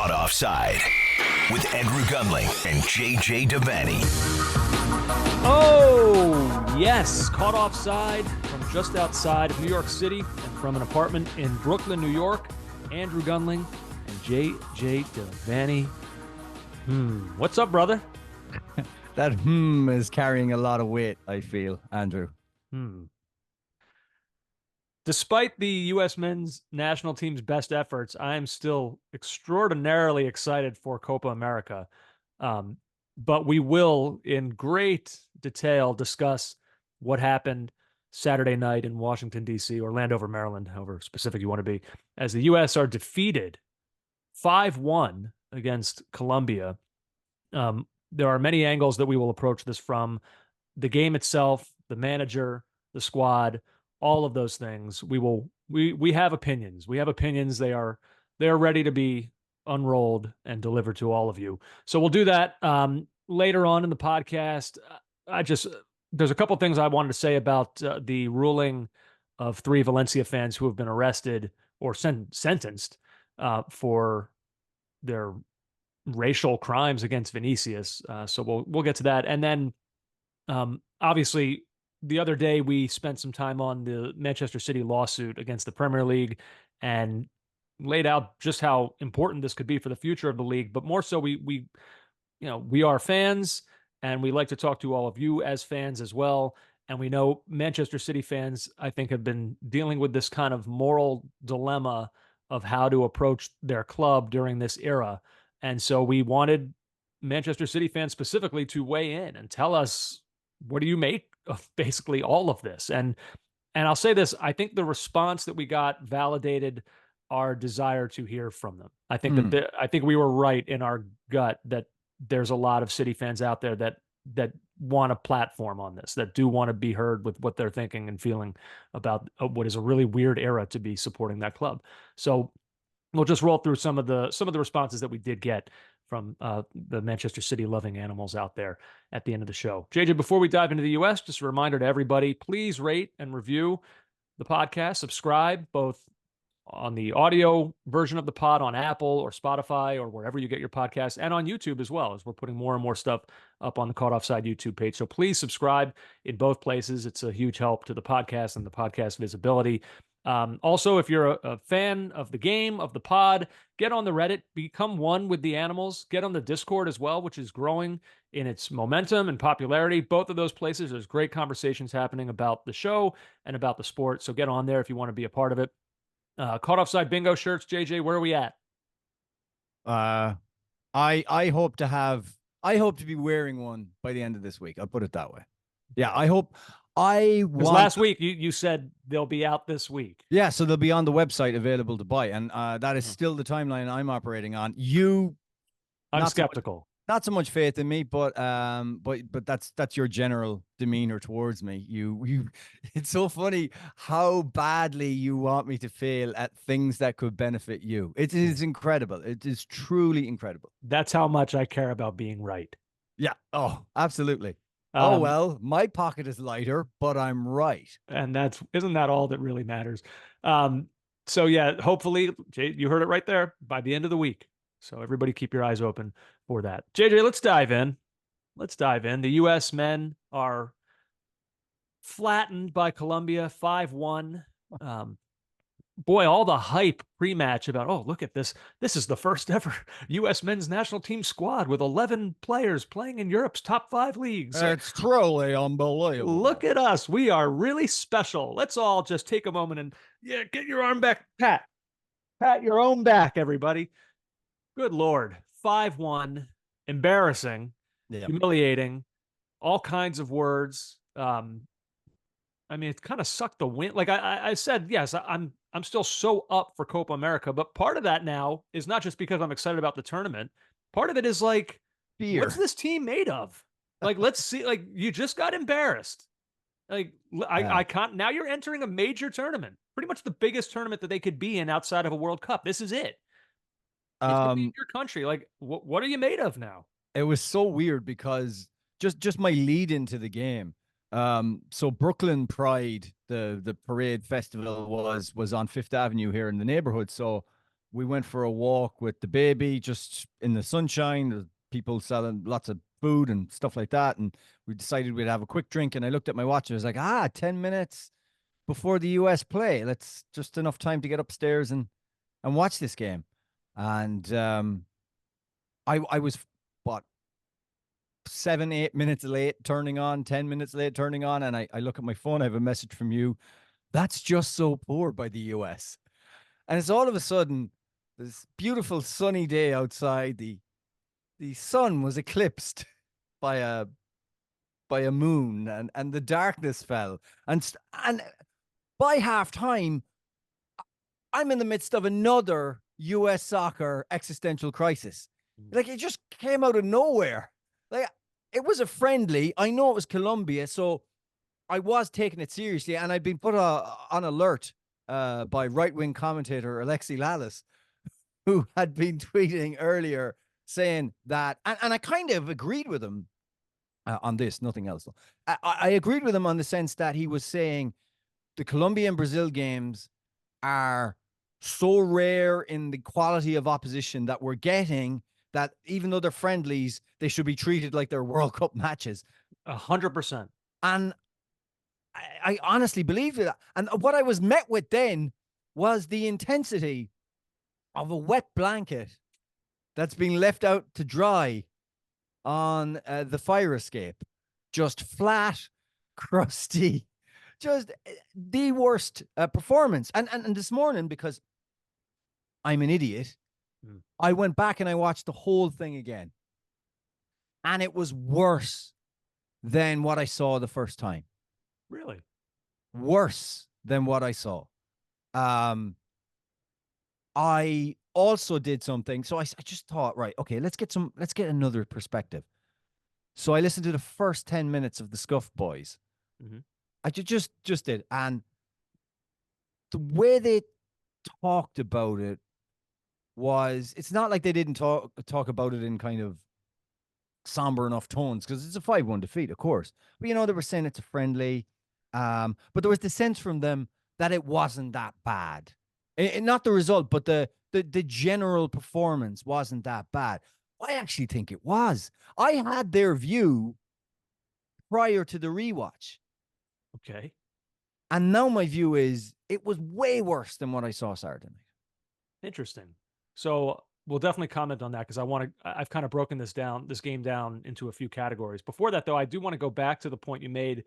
Caught Offside with Andrew Goondling and JJ Devaney. Oh, yes. Caught Offside from just outside of New York City and from an apartment in Brooklyn, New York. Andrew Goondling and JJ Devaney. What's up, brother? That is carrying a lot of weight, I feel, Andrew. Despite the U.S. men's national team's best efforts, I am still extraordinarily excited for Copa America. But we will, in great detail, discuss what happened Saturday night in Washington, D.C., or Landover, Maryland, however specific you want to be, as the U.S. are defeated 5-1 against Colombia. There are many angles that we will approach this from. The game itself, the manager, the squad, all of those things. We have opinions. We have opinions. They are ready to be unrolled and delivered to all of you. So we'll do that later on in the podcast. There's a couple things I wanted to say about the ruling of 3 Valencia fans who have been arrested or sentenced for their racial crimes against Vinicius. So we'll get to that. And then obviously the other day we spent some time on the Manchester City lawsuit against the Premier League and laid out just how important this could be for the future of the league. But more so, we are fans and we like to talk to all of you as fans as well. And we know Manchester City fans, I think, have been dealing with this kind of moral dilemma of how to approach their club during this era. And so we wanted Manchester City fans specifically to weigh in and tell us, what do you make of basically all of this? And I'll say this, I think the response that we got validated our desire to hear from them. I think I think we were right in our gut that there's a lot of City fans out there that want a platform on this, that do want to be heard with what they're thinking and feeling about what is a really weird era to be supporting that club. So we'll just roll through some of the responses that we did get from the Manchester City loving animals out there at the end of the show. JJ, before we dive into the U.S., just a reminder to everybody, please rate and review the podcast. Subscribe both on the audio version of the pod on Apple or Spotify or wherever you get your podcasts, and on YouTube as well, as we're putting more and more stuff up on the Caught Offside YouTube page. So please subscribe in both places. It's a huge help to the podcast and the podcast visibility. Also, if you're a fan of the game, of the pod, get on the Reddit, become one with the animals, get on the Discord as well, which is growing in its momentum and popularity. Both of those places, there's great conversations happening about the show and about the sport. So get on there if you want to be a part of it. Caught Offside bingo shirts, JJ, where are we at? I hope to be wearing one by the end of this week. I'll put it that way. Yeah, I hope. Because last week you said they'll be out this week. Yeah, so they'll be on the website available to buy, and that is still the timeline I'm operating on. I'm skeptical. Not so much faith in me, but that's your general demeanor towards me. You it's so funny how badly you want me to fail at things that could benefit you. It is incredible. It is truly incredible. That's how much I care about being right. Yeah. Oh, absolutely. Oh, well, my pocket is lighter, but I'm right. And isn't that all that really matters? So yeah, hopefully, you heard it right there, by the end of the week. So everybody keep your eyes open for that. JJ, let's dive in. The U.S. men are flattened by Colombia 5-1. Boy, all the hype pre-match about, oh, look at this. This is the first ever U.S. men's national team squad with 11 players playing in Europe's top 5 leagues. It's truly unbelievable. Look at us. We are really special. Let's all just take a moment and get your arm back. Pat your own back, everybody. Good Lord. 5-1. Embarrassing. Yeah. Humiliating. All kinds of words. I mean, it kind of sucked the wind. Like I said, yes, I'm still so up for Copa America, but part of that now is not just because I'm excited about the tournament. Part of it is like, Fear. What's this team made of? Like, let's see. Like, you just got embarrassed. Like, I can't. Now you're entering a major tournament, pretty much the biggest tournament that they could be in outside of a World Cup. This is it. It's gonna be in your country. Like, what are you made of now? It was so weird because just my lead into the game. So Brooklyn Pride, the parade festival was on Fifth Avenue here in the neighborhood. So we went for a walk with the baby just in the sunshine. There's people selling lots of food and stuff like that. And we decided we'd have a quick drink. And I looked at my watch and I was like, 10 minutes before the US play. That's just enough time to get upstairs and watch this game. And I was, what, 7-8 minutes late turning on, 10 minutes late turning on. And I look at my phone, I have a message from you. That's just so poor by the US. And it's all of a sudden this beautiful sunny day outside. The sun was eclipsed by a moon, and the darkness fell. And by halftime, I'm in the midst of another US soccer existential crisis. Like, it just came out of nowhere. Like, it was a friendly. I know it was Colombia, so I was taking it seriously, and I'd been put on alert by right-wing commentator Alexi Lalas, who had been tweeting earlier saying that, and I kind of agreed with him on this, nothing else. I agreed with him on the sense that he was saying the Colombia and Brazil games are so rare in the quality of opposition that we're getting that even though they're friendlies, they should be treated like they're World Cup matches. 100%. And I honestly believe that. And what I was met with then was the intensity of a wet blanket that's being left out to dry on the fire escape. Just flat, crusty, just the worst performance. And this morning, because I'm an idiot, I went back and I watched the whole thing again. And it was worse than what I saw the first time. Really? Worse than what I saw. I also did something. So I just thought, right, okay, let's get another perspective. So I listened to the first 10 minutes of the Scuff Boys. Mm-hmm. I just did. And the way they talked about it was, it's not like they didn't talk about it in kind of somber enough tones, because it's a 5-1 defeat, of course. But, they were saying it's a friendly. But there was the sense from them that it wasn't that bad. Not the result, but the general performance wasn't that bad. I actually think it was. I had their view prior to the rewatch. Okay. And now my view is it was way worse than what I saw Saturday night. Interesting. So we'll definitely comment on that, because I've kind of broken this game down into a few categories. Before that, though, I do want to go back to the point you made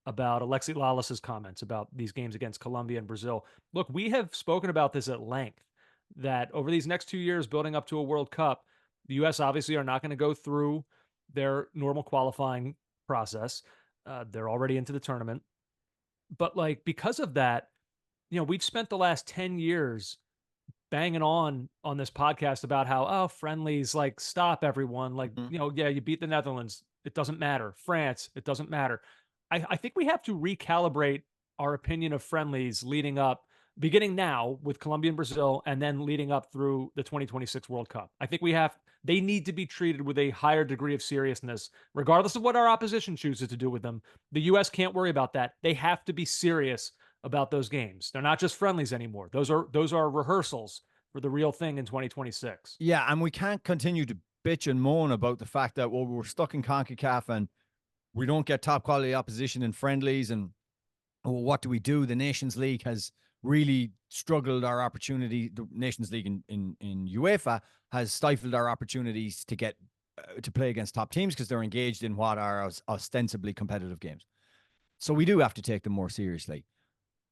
about Alexi Lalas's comments about these games against Colombia and Brazil. Look, we have spoken about this at length, that over these next 2 years building up to a World Cup, the U.S. obviously are not going to go through their normal qualifying process. They're already into the tournament. But because of that, we've spent the last 10 years banging on this podcast about how, friendlies, stop everyone. You beat the Netherlands. It doesn't matter. France, it doesn't matter. I think we have to recalibrate our opinion of friendlies beginning now with Colombia and Brazil, and then leading up through the 2026 World Cup. I think they need to be treated with a higher degree of seriousness, regardless of what our opposition chooses to do with them. The U.S. can't worry about that. They have to be serious about those games. They're not just friendlies anymore. Those are rehearsals for the real thing in 2026. Yeah, and we can't continue to bitch and moan about the fact that, we're stuck in CONCACAF and we don't get top quality opposition in friendlies, and what do we do? The Nations League has really struggled our opportunity. The Nations League in UEFA has stifled our opportunities to get to play against top teams, because they're engaged in what are ostensibly competitive games. So we do have to take them more seriously.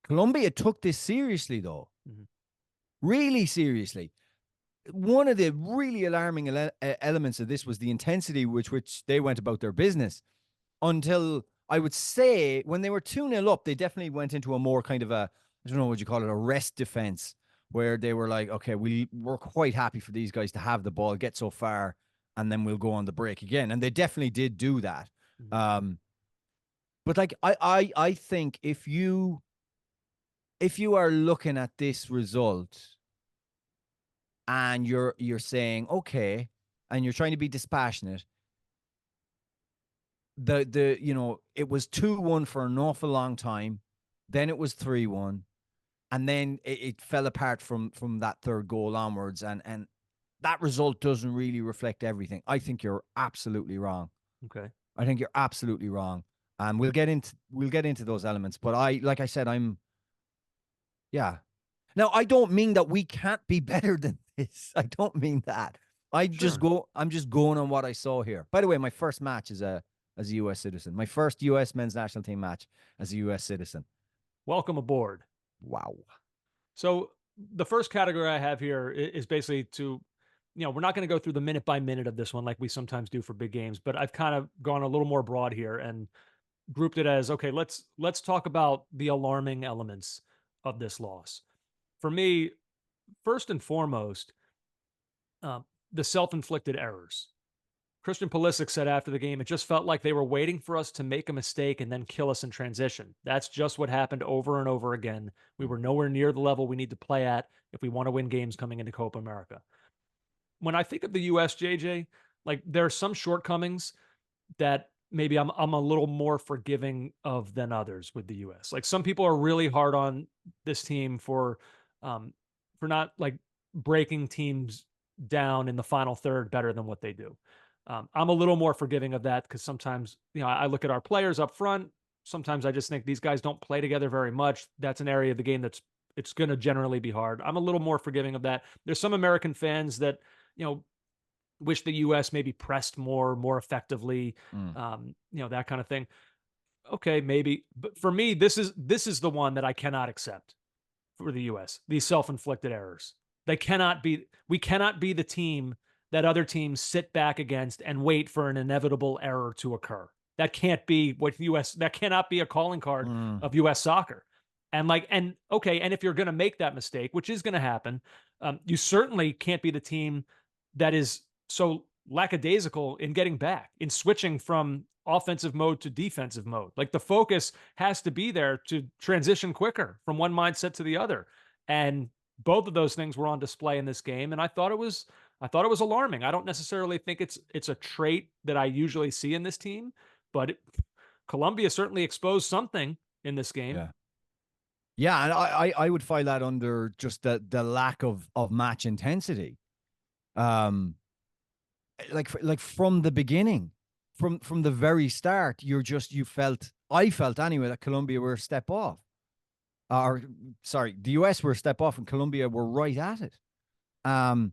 Colombia took this seriously, though. Mm-hmm. Really seriously. One of the really alarming elements of this was the intensity with which they went about their business, until, I would say, when they were 2-0 up, they definitely went into a more kind of I don't know what you call it, a rest defense, where they were like, okay, we're quite happy for these guys to have the ball, get so far, and then we'll go on the break again. And they definitely did do that. Mm-hmm. But I think if you are looking at this result and you're saying, okay, and you're trying to be dispassionate, it was 2-1 for an awful long time. Then it was 3-1. And then it fell apart from that third goal onwards. And that result doesn't really reflect everything. I think you're absolutely wrong. Okay. I think you're absolutely wrong. And we'll get into those elements. But like I said, yeah. Now, I don't mean that we can't be better than this. I don't mean that. I'm just going on what I saw here. By the way, my first match as a US citizen. My first US men's national team match as a US citizen. Welcome aboard. Wow. So the first category I have here is basically to, we're not going to go through the minute by minute of this one like we sometimes do for big games, but I've kind of gone a little more broad here and grouped it as, okay, let's talk about the alarming elements of this loss. For me, first and foremost, the self-inflicted errors. Christian Pulisic said after the game, it just felt like they were waiting for us to make a mistake and then kill us in transition. That's just what happened over and over again. We were nowhere near the level we need to play at if we want to win games coming into Copa America. When I think of the US, JJ, like there are some shortcomings that maybe I'm a little more forgiving of than others with the US. Like some people are really hard on this team for not like breaking teams down in the final third better than what they do. I'm a little more forgiving of that because sometimes, I look at our players up front. Sometimes I just think these guys don't play together very much. That's an area of the game it's going to generally be hard. I'm a little more forgiving of that. There's some American fans that, wish the U.S. maybe pressed more effectively, that kind of thing. Okay, maybe. But for me, this is the one that I cannot accept for the U.S. These self-inflicted errors. We cannot be the team that other teams sit back against and wait for an inevitable error to occur. That can't be that cannot be a calling card of US soccer. And if you're going to make that mistake, which is going to happen, you certainly can't be the team that is so lackadaisical in getting back, in switching from offensive mode to defensive mode. Like the focus has to be there to transition quicker from one mindset to the other. And both of those things were on display in this game. And I thought it was alarming. I don't necessarily think it's a trait that I usually see in this team, but Colombia certainly exposed something in this game. Yeah, and I would file that under just the lack of match intensity. Like from the beginning, from the very start, I felt anyway that Colombia were a step off. The US were a step off and Colombia were right at it. And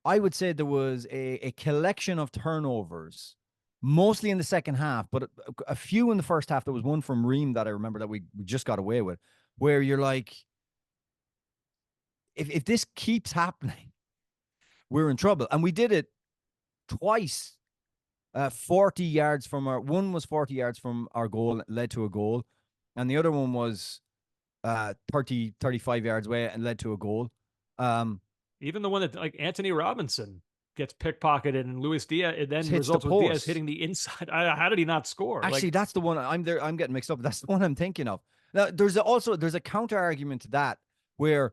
I would say there was a collection of turnovers, mostly in the second half, but a few in the first half. There was one from Ream that I remember that we just got away with, where you're like, if this keeps happening, we're in trouble. And we did it twice, 40 yards from one was 40 yards from our goal, led to a goal. And the other one was 35 yards away and led to a goal. Even the one that like Anthony Robinson gets pickpocketed and Luis Diaz, it then results with Diaz hitting the inside. How did he not score? Actually, that's the one I'm getting mixed up. That's the one I'm thinking of. Now, there's a counter argument to that where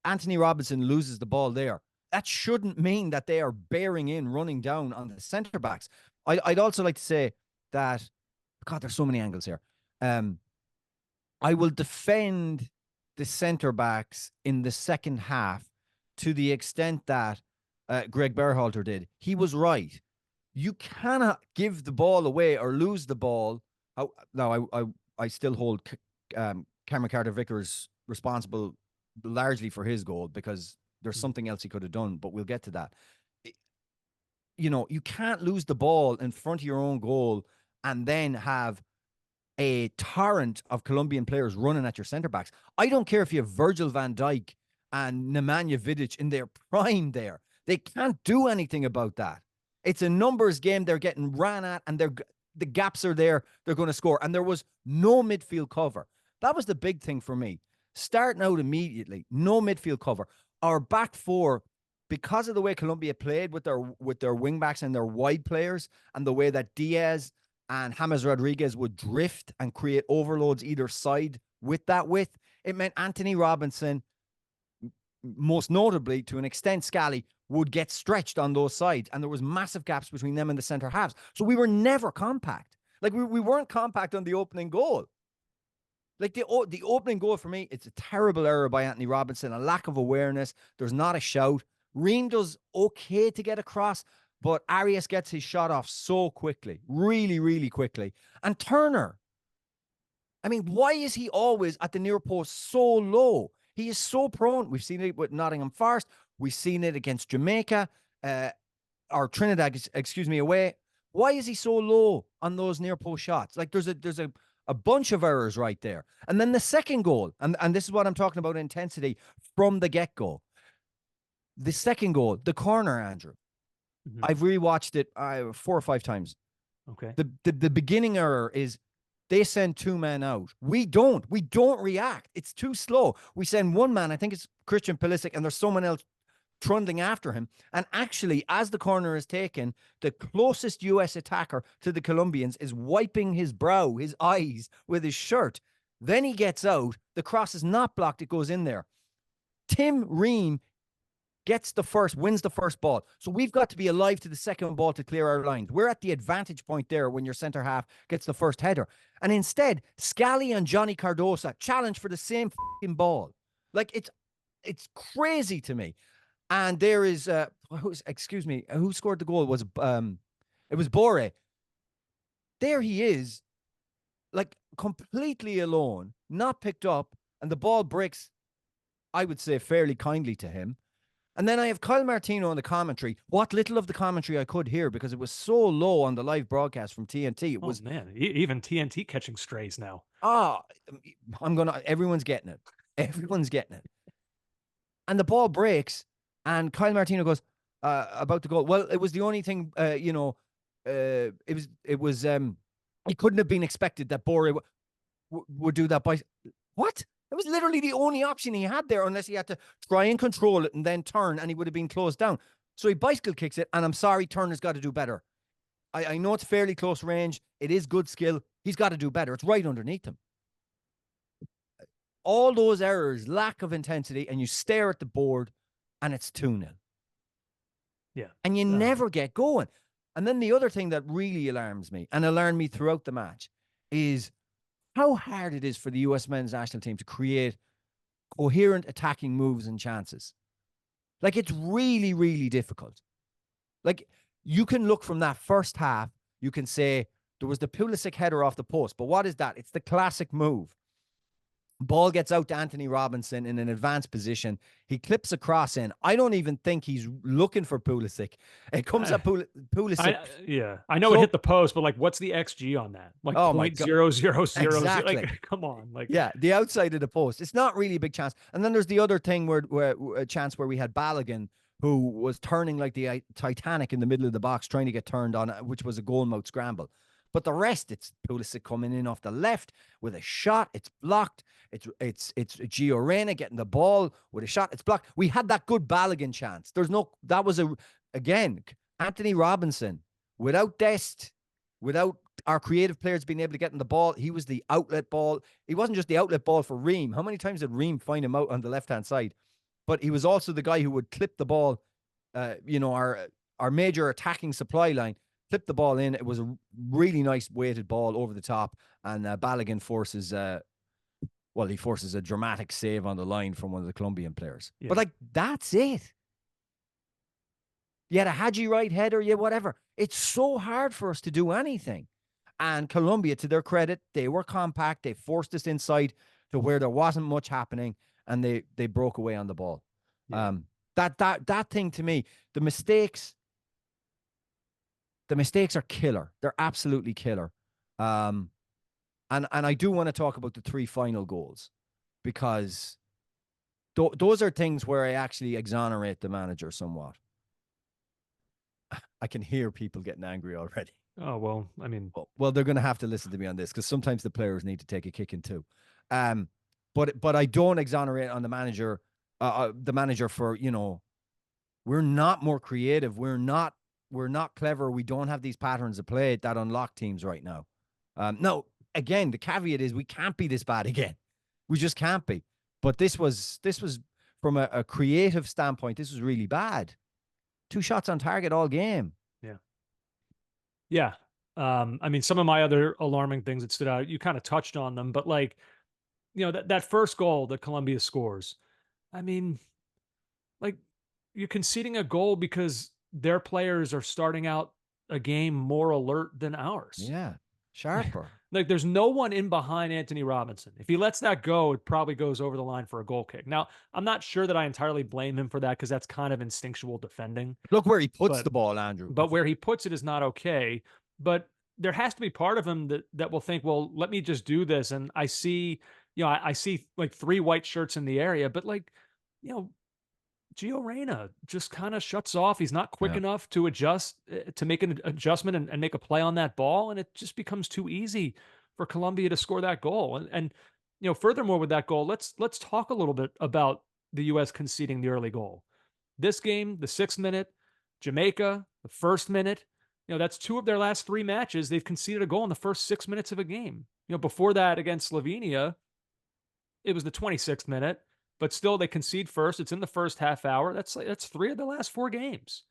Anthony Robinson loses the ball there. That shouldn't mean that they are bearing in, running down on the center backs. I'd also like to say that, God, there's so many angles here. I will defend the center backs in the second half to the extent that Gregg Berhalter did. He was right. You cannot give the ball away or lose the ball. Now, I still hold Cameron Carter-Vickers responsible largely for his goal because there's something else he could have done, but we'll get to that. You can't lose the ball in front of your own goal and then have a torrent of Colombian players running at your center backs. I don't care if you have Virgil van Dijk and Nemanja Vidic in their prime there. They can't do anything about that. It's a numbers game. They're getting ran at and the gaps are there. They're going to score. And there was no midfield cover. That was the big thing for me. Starting out immediately, no midfield cover. Our back four, because of the way Colombia played with their wing backs and their wide players and the way that Diaz and James Rodriguez would drift and create overloads either side with that width, it meant Anthony Robinson, most notably to an extent Scally, would get stretched on those sides. And there was massive gaps between them and the center halves. So we were never compact. Like we weren't compact on the opening goal. Like the opening goal for me, it's a terrible error by Anthony Robinson, a lack of awareness. There's not a shout. Ream does okay to get across, but Arias gets his shot off so quickly, really, really quickly. And Turner, I mean, why is he always at the near post so low? He is so prone. We've seen it with Nottingham Forest. We've seen it against Jamaica, or Trinidad, excuse me, away. Why is he so low on those near post shots? Like there's a bunch of errors right there. And then the second goal, and this is what I'm talking about, intensity from the get-go. The second goal, the corner, Andrew. Mm-hmm. I've rewatched it 4 or 5 times. Okay. The beginning error is they send 2 men out. We don't react. It's too slow. We send 1 man, I think it's Christian Pulisic, and there's someone else trundling after him. And actually, as the corner is taken, the closest US attacker to the Colombians is wiping his brow, his eyes with his shirt. Then he gets out. The cross is not blocked. It goes in there. Tim Ream wins the first ball. So we've got to be alive to the second ball to clear our lines. We're at the advantage point there when your centre half gets the first header. And instead, Scally and Johnny Cardosa challenge for the same fucking ball. Like it's crazy to me. And there is who scored the goal? It was Bore. There he is, like completely alone, not picked up, and the ball breaks, I would say, fairly kindly to him. And then I have Kyle Martino on the commentary. What little of the commentary I could hear, because it was so low on the live broadcast from TNT. It was, man, even TNT catching strays now. Everyone's getting it. Everyone's getting it. And the ball breaks, and Kyle Martino goes about the goal. Well, it was the only thing, it couldn't have been expected that Bore would do that by what? It was literally the only option he had there, unless he had to try and control it and then turn, and he would have been closed down. So he bicycle kicks it, and I'm sorry, Turner's got to do better. I know it's fairly close range. It is good skill. He's got to do better. It's right underneath him. All those errors, lack of intensity, and you stare at the board, and it's 2-0. Yeah. And you never get going. And then the other thing that really alarms me, and alarmed me throughout the match, is how hard it is for the US men's national team to create coherent attacking moves and chances. Like, it's really, really difficult. Like, you can look from that first half, you can say there was the Pulisic header off the post, but what is that? It's the classic move. Ball gets out to Anthony Robinson in an advanced position. He clips a cross in. I don't even think he's looking for Pulisic. It comes at Pulisic. I know it hit the post, but like, what's the XG on that? Like 0.0000. Exactly. Like, come on. Like, yeah, the outside of the post. It's not really a big chance. And then there's the other thing where a chance where we had Balogun, who was turning like the Titanic in the middle of the box, trying to get turned on, which was a goal mouth scramble. But the rest, it's Pulisic coming in off the left with a shot. It's blocked. It's Gio Reyna getting the ball with a shot. It's blocked. We had that good Balogun chance. Again, Anthony Robinson, without Dest, without our creative players being able to get in the ball, he was the outlet ball. He wasn't just the outlet ball for Ream. How many times did Ream find him out on the left-hand side? But he was also the guy who would clip the ball, our major attacking supply line, clip the ball in. It was a really nice weighted ball over the top, and Balogun forces a dramatic save on the line from one of the Colombian players. Yeah. But like, that's it. You had a Hadji right header, whatever. It's so hard for us to do anything. And Colombia, to their credit, they were compact. They forced us inside to where there wasn't much happening, and they broke away on the ball. Yeah. That thing, to me, the mistakes are killer. They're absolutely killer. And I do want to talk about the 3 final goals, because those are things where I actually exonerate the manager somewhat. I can hear people getting angry already. Oh, well, I mean... Well, they're going to have to listen to me on this, because sometimes the players need to take a kicking too. But I don't exonerate on the manager for, we're not more creative. We're not clever. We don't have these patterns of play that unlock teams right now. No, again, the caveat is we can't be this bad again. We just can't be. But this was from a creative standpoint, this was really bad. 2 shots on target all game. Yeah. Yeah. I mean, some of my other alarming things that stood out, you kind of touched on them, but like, that first goal that Colombia scores. I mean, like, you're conceding a goal because their players are starting out a game more alert than ours. Yeah, sharper. Like, there's no one in behind Anthony Robinson. If he lets that go, it probably goes over the line for a goal kick. Now, I'm not sure that I entirely blame him for that, because that's kind of instinctual defending. Look where he puts But the ball, Andrew. but where he puts it is not okay. But there has to be part of him that will think, well, let me just do this. And I see, I see like 3 white shirts in the area, but like, you know, Gio Reyna just kind of shuts off. He's not quick Yeah. enough to adjust, to make an adjustment and make a play on that ball. And it just becomes too easy for Colombia to score that goal. And furthermore, with that goal, let's talk a little bit about the U.S. conceding the early goal. This game, the 6th minute, Jamaica, the 1st minute, that's 2 of their last 3 matches. They've conceded a goal in the first 6 minutes of a game. Before that against Slovenia, it was the 26th minute, but still they concede first. It's in the first half hour. That's 3 of the last 4 games.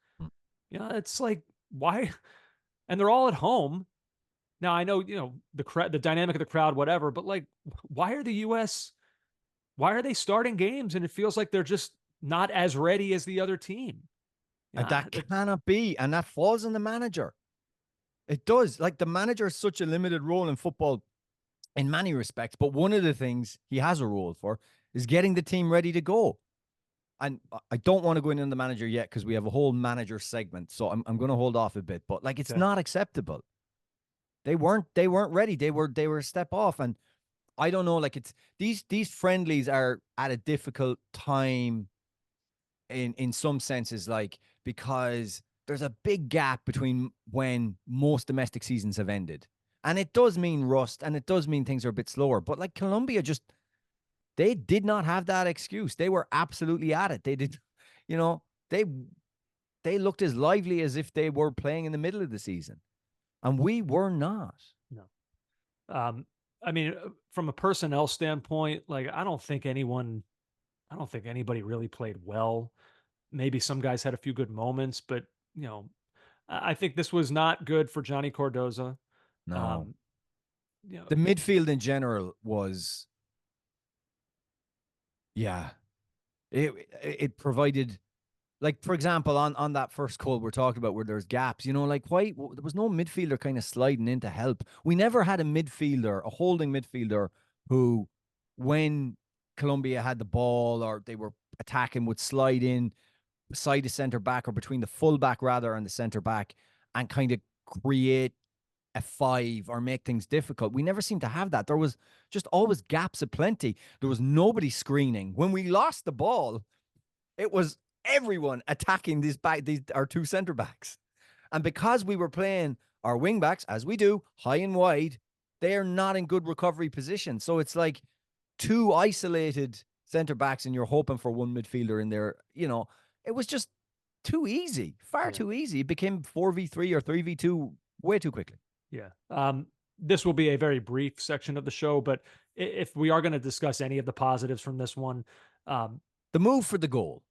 It's like, why? And they're all at home. Now I know, the dynamic of the crowd, whatever, but like, why are the U.S. Why are they starting games and it feels like they're just not as ready as the other team? And that cannot be, and that falls on the manager. It does. Like, the manager is such a limited role in football in many respects, but one of the things he has a role for is getting the team ready to go. And I don't want to go in on the manager yet because we have a whole manager segment, so I'm going to hold off a bit. But like, it's not acceptable. They weren't ready. They were a step off, and I don't know. Like, it's these friendlies are at a difficult time in some senses, like, because there's a big gap between when most domestic seasons have ended. And it does mean rust, and it does mean things are a bit slower. But like, Colombia they did not have that excuse. They were absolutely at it. They did, they looked as lively as if they were playing in the middle of the season. And we were not. No. I mean, from a personnel standpoint, like, I don't think anybody really played well. Maybe some guys had a few good moments, but I think this was not good for Johnny Cardoza. No. The midfield in general was, it provided, like, for example, on that first goal we're talking about where there's gaps, like, why there was no midfielder kind of sliding in to help. We never had a holding midfielder who, when Colombia had the ball or they were attacking, would slide in beside the center back, or between the full back rather and the center back, and kind of create a 5 or make things difficult. We never seemed to have that. There was just always gaps aplenty. There was nobody screening. When we lost the ball, it was everyone attacking our 2 center backs. And because we were playing our wing backs, as we do, high and wide, they are not in good recovery position. So it's like 2 isolated center backs and you're hoping for 1 midfielder in there. It was just too easy, far too easy. It became 4v3 or 3v2 way too quickly. Yeah. This will be a very brief section of the show, but if we are going to discuss any of the positives from this one, the move for the goal.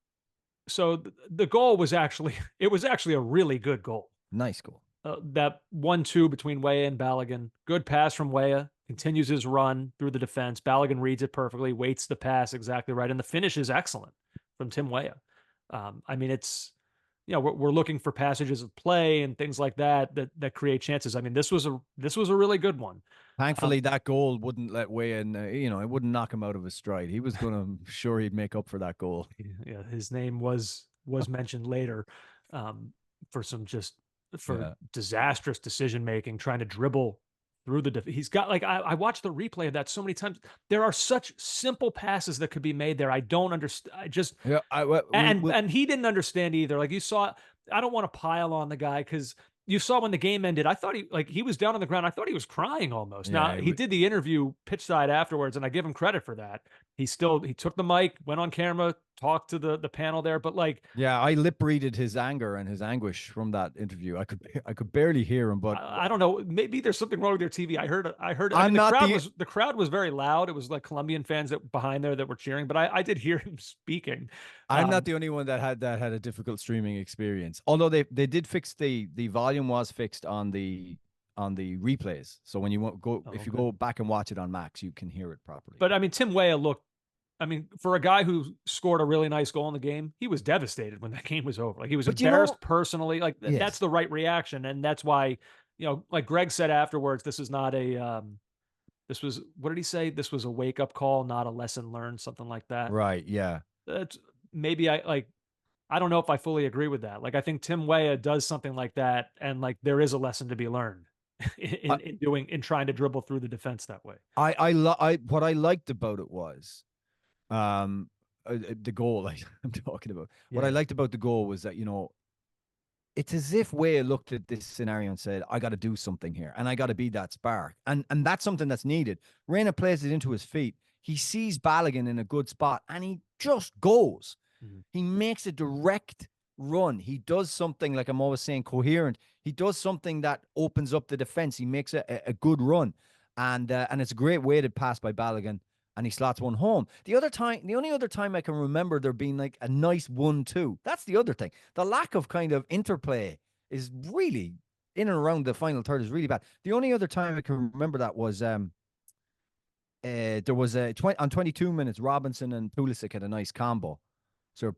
So the goal was actually a really good goal. Nice goal. That 1-2 between Weah and Balogun. Good pass from Weah. Continues his run through the defense. Balogun reads it perfectly, waits the pass exactly right, and the finish is excellent from Tim Weah. I mean, it's, we're looking for passages of play and things like that create chances. I mean, this was a really good one. Thankfully, that goal wouldn't let Weah in. It wouldn't knock him out of his stride. He was going to sure he'd make up for that goal. Yeah, his name was mentioned later for disastrous decision making, trying to dribble through he's got, like, I watched the replay of that so many times. There are such simple passes that could be made there. I don't understand. And he didn't understand either. Like, you saw, I don't want to pile on the guy, because you saw when the game ended, I thought he was down on the ground. I thought he was crying almost. Now, he did the interview pitch side afterwards, and I give him credit for that. He took the mic, went on camera, talked to the panel there, but like, I lip readed his anger and his anguish from that interview. I could barely hear him, but I don't know. Maybe there's something wrong with your TV. I heard. I mean, the crowd was very loud. It was like Colombian fans behind there that were cheering, but I did hear him speaking. I'm not the only one that had a difficult streaming experience. Although they did fix the volume was fixed on the replays. So when you if you okay. go back and watch it on Max, you can hear it properly. But I mean, Tim Weah looked. I mean, for a guy who scored a really nice goal in the game, he was devastated when that game was over. Like he was But you know, embarrassed personally. Like that's yes, the right reaction, and that's why, like Gregg said afterwards, this is not this was, what did he say? This was a wake up call, not a lesson learned, something like that. right, yeah. That's maybe I don't know if I fully agree with that. Like I think Tim Weah does something like that, and like there is a lesson to be learned in trying to dribble through the defense that way. What I liked about it was um the goal I'm talking about. What I Yeah. liked about the goal was that, it's as if Weah looked at this scenario and said, I got to do something here and I got to be that spark. And that's something that's needed. Reina plays it into his feet. He sees Balogun in a good spot and he just goes. Mhm. He makes a direct run. He does something, like I'm always saying, coherent. He does something that opens up the defense. He makes a good run. And it's a great weighted pass by Balogun, and he slots one home. The only other time I can remember there being like a nice 1-2. That's the other thing. The lack of kind of interplay is really in and around the final third is really bad. The only other time I can remember that was there was on 22 minutes, Robinson and Pulisic had a nice combo. So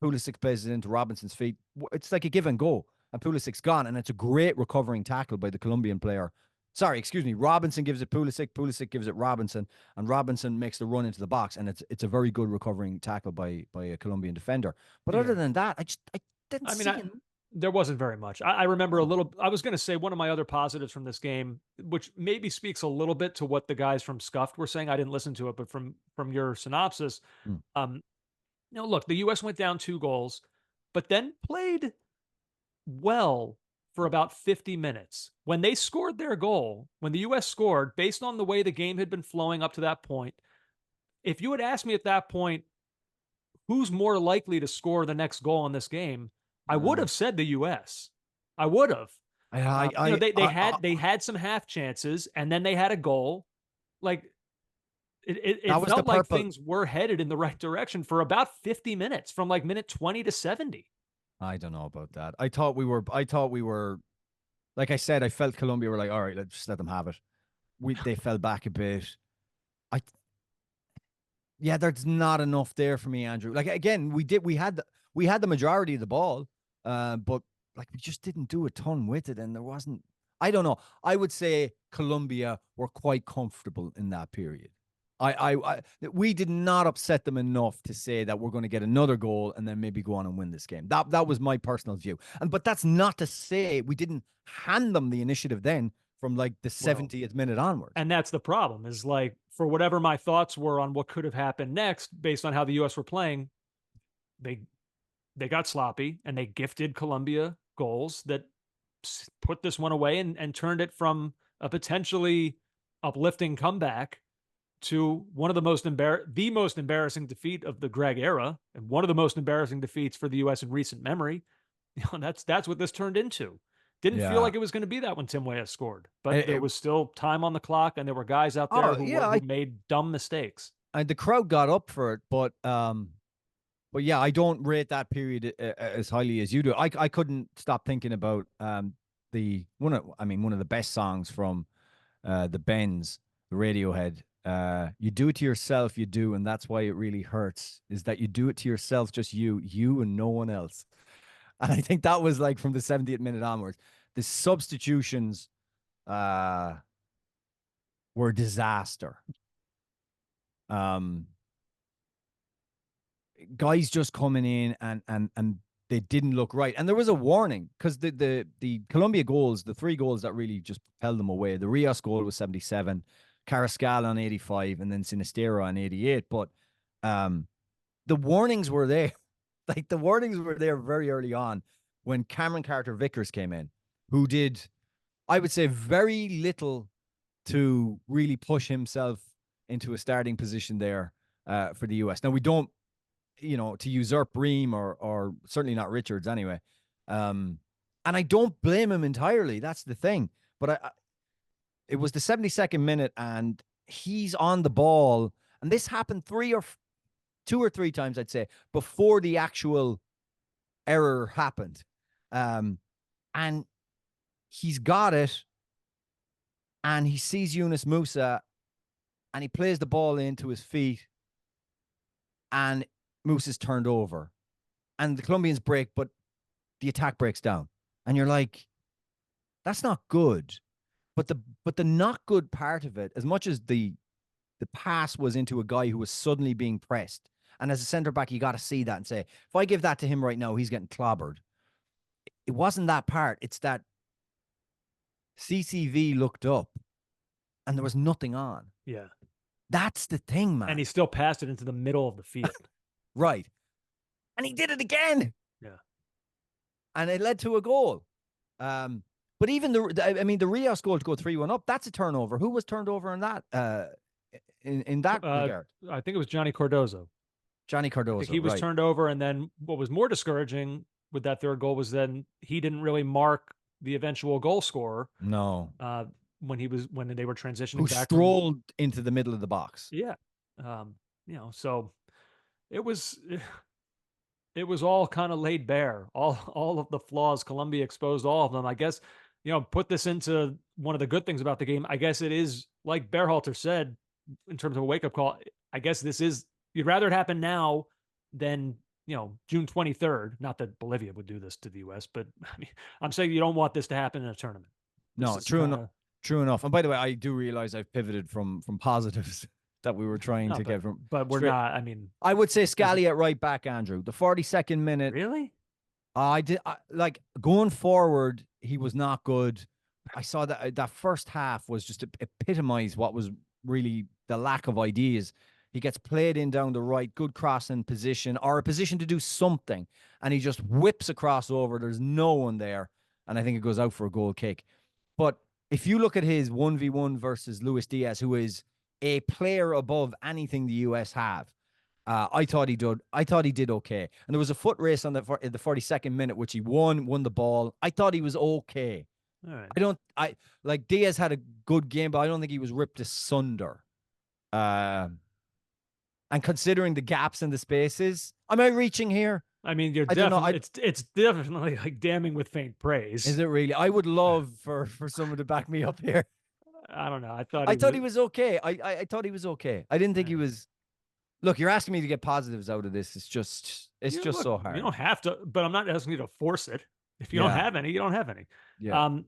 Pulisic plays it into Robinson's feet. It's like a give and go, and Pulisic's gone, and it's a great recovering tackle by the Colombian player. Sorry, excuse me. Robinson gives it Pulisic. Pulisic gives it Robinson, and Robinson makes the run into the box, and it's a very good recovering tackle by a Colombian defender. But Yeah. other than that, I didn't I mean, see him. there wasn't very much. I remember a little. I was going to say one of my other positives from this game, which maybe speaks a little bit to what the guys from Scuffed were saying. I didn't listen to it, but from your synopsis, Mm. look, the U.S. went down 2 goals, but then played well for about 50 minutes. When they scored their goal, when the U.S. scored, based on the way the game had been flowing up to that point, if you had asked me at that point, who's more likely to score the next goal in this game, I would have said the U.S. I would have. They had some half chances, and then they had a goal. Like it That was the felt like purple. things were headed in the right direction for about 50 minutes, from like minute 20 to 70. I don't know about that. I thought we were. Like I said, I felt Colombia were like, all right, let's just let them have it. They fell back a bit. I Yeah, there's not enough there for me, Andrew. Like again, we had the majority of the ball, but like we just didn't do a ton with it, and there wasn't. I don't know. I would say Colombia were quite comfortable in that period. We did not upset them enough to say that we're going to get another goal and then maybe go on and win this game. That was my personal view. But that's not to say we didn't hand them the initiative then from like the 70th minute onwards. And that's the problem, is like, for whatever my thoughts were on what could have happened next based on how the U.S. were playing, they got sloppy and they gifted Colombia goals that put this one away and turned it from a potentially uplifting comeback to one of the most embarrassing defeat of the Gregg era, and one of the most embarrassing defeats for the U.S. in recent memory. That's what this turned into. Didn't feel like it was going to be that when Tim Weah scored, but there was still time on the clock, and there were guys out there who made dumb mistakes. And the crowd got up for it, but yeah, I don't rate that period as highly as you do. I couldn't stop thinking about one of the best songs from the Bends, the Radiohead. You do it to yourself, you do, and that's why it really hurts. Is that you do it to yourself, just you and no one else. And I think that was like from the 70th minute onwards. The substitutions were a disaster. Guys just coming in and they didn't look right. And there was a warning, because the Colombia goals, the 3 goals that really just held them away. The Rios goal was 77, Carrascal on 85, and then Sinistero on 88. But the warnings were there. Like the warnings were there very early on when Cameron Carter-Vickers came in, who did, I would say, very little to really push himself into a starting position there for the US. Now, we don't, to usurp Ream or certainly not Richards anyway. And I don't blame him entirely. That's the thing. But it was the 72nd minute and he's on the ball. And this happened 2 or 3 times, I'd say, before the actual error happened. And he's got it, and he sees Yunus Musa, and he plays the ball into his feet, and Musa's turned over, and the Colombians break, but the attack breaks down, and you're like, that's not good. But the not good part of it, as much as the pass was into a guy who was suddenly being pressed, and as a centre back, you got to see that and say, if I give that to him right now, he's getting clobbered. It wasn't that part. It's that CCV looked up and there was nothing on. Yeah. That's the thing, man. And he still passed it into the middle of the field. Right. And he did it again. Yeah. And it led to a goal. But even the Rios goal to go 3-1 up, that's a turnover. Who was turned over in that in that regard? I think it was Johnny Cardozo. Johnny Cardozo. I think he was turned over, and then what was more discouraging with that third goal was then he didn't really mark the eventual goal scorer. No. When they were transitioning Who back, strolled into the middle of the box. Yeah. So it was all kind of laid bare. All of the flaws, Colombia exposed all of them. I guess, put this into one of the good things about the game. I guess it is, like Berhalter said, in terms of a wake-up call, I guess you'd rather it happen now than, June 23rd. Not that Bolivia would do this to the U.S., but I mean, I'm saying you don't want this to happen in a tournament. No, true enough. True enough. And by the way, I do realize I've pivoted from positives that we were trying to get from. But we're not. I mean, I would say Scally at right back, Andrew. The 42nd minute. Really? Like going forward, he was not good. I saw that first half was just epitomized what was really the lack of ideas. He gets played in down the right, good crossing position, or a position to do something, and he just whips across over. There's no one there, and I think it goes out for a goal kick. But if you look at his 1v1 versus Luis Diaz, who is a player above anything the US have, I thought he did okay. And there was a foot race in the 42nd minute, which he won the ball. I thought he was okay. All right. Diaz had a good game, but I don't think he was ripped asunder. And considering the gaps and the spaces, am I reaching here? I mean, you're definitely, it's definitely like damning with faint praise. Is it really? I would love for someone to back me up here. I don't know. I thought he was okay. I thought he was okay. I didn't think he was. Look, you're asking me to get positives out of this. It's just so hard. You don't have to, but I'm not asking you to force it. If you don't have any, you don't have any. Yeah.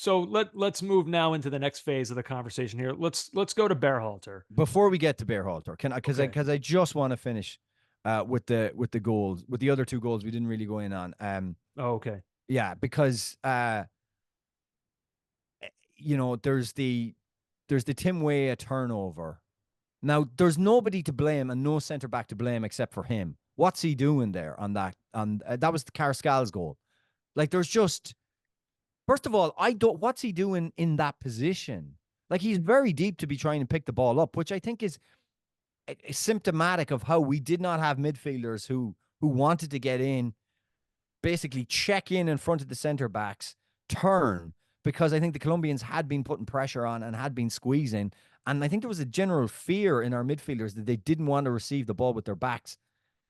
So let's move now into the next phase of the conversation here. Let's go to Berhalter. Before we get to Berhalter, because I just want to finish with the goals, with the other two goals we didn't really go in on. Okay. Yeah, because there's the Tim Weah turnover. Now there's nobody to blame and no centre back to blame except for him. What's he doing there on that? That was the Carrascal's goal. Like, there's just, first of all, what's he doing in that position? Like, he's very deep to be trying to pick the ball up, which I think is symptomatic of how we did not have midfielders who wanted to get in, basically check in front of the centre backs, turn, because I think the Colombians had been putting pressure on and had been squeezing. And I think there was a general fear in our midfielders that they didn't want to receive the ball with their backs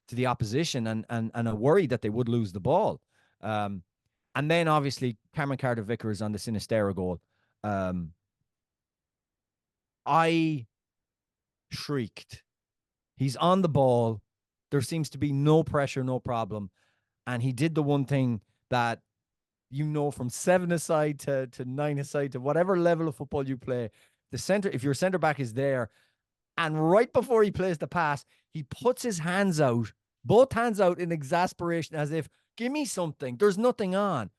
to the opposition and a worry that they would lose the ball. And then obviously Cameron Carter-Vickers on the Sinistera goal. I shrieked. He's on the ball. There seems to be no pressure, no problem. And he did the one thing that, from 7-a-side to 9-a-side to whatever level of football you play, if your centre back is there, and right before he plays the pass, he puts his hands out, both hands out in exasperation, as if, give me something. There's nothing on.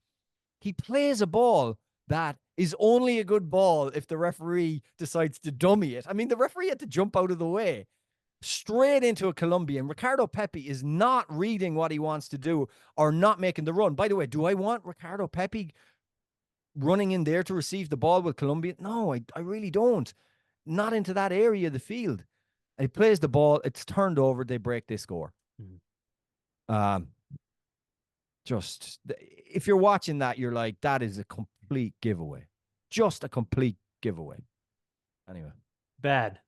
He plays a ball that is only a good ball if the referee decides to dummy it. I mean, the referee had to jump out of the way. Straight into a Colombian. Ricardo Pepi is not reading what he wants to do or not making the run. By the way, do I want Ricardo Pepi running in there to receive the ball with Colombia? No, I really don't. Not into that area of the field. And he plays the ball. It's turned over. They break, they score. Just, if you're watching that, you're like, that is a complete giveaway. Just a complete giveaway. Anyway. Bad.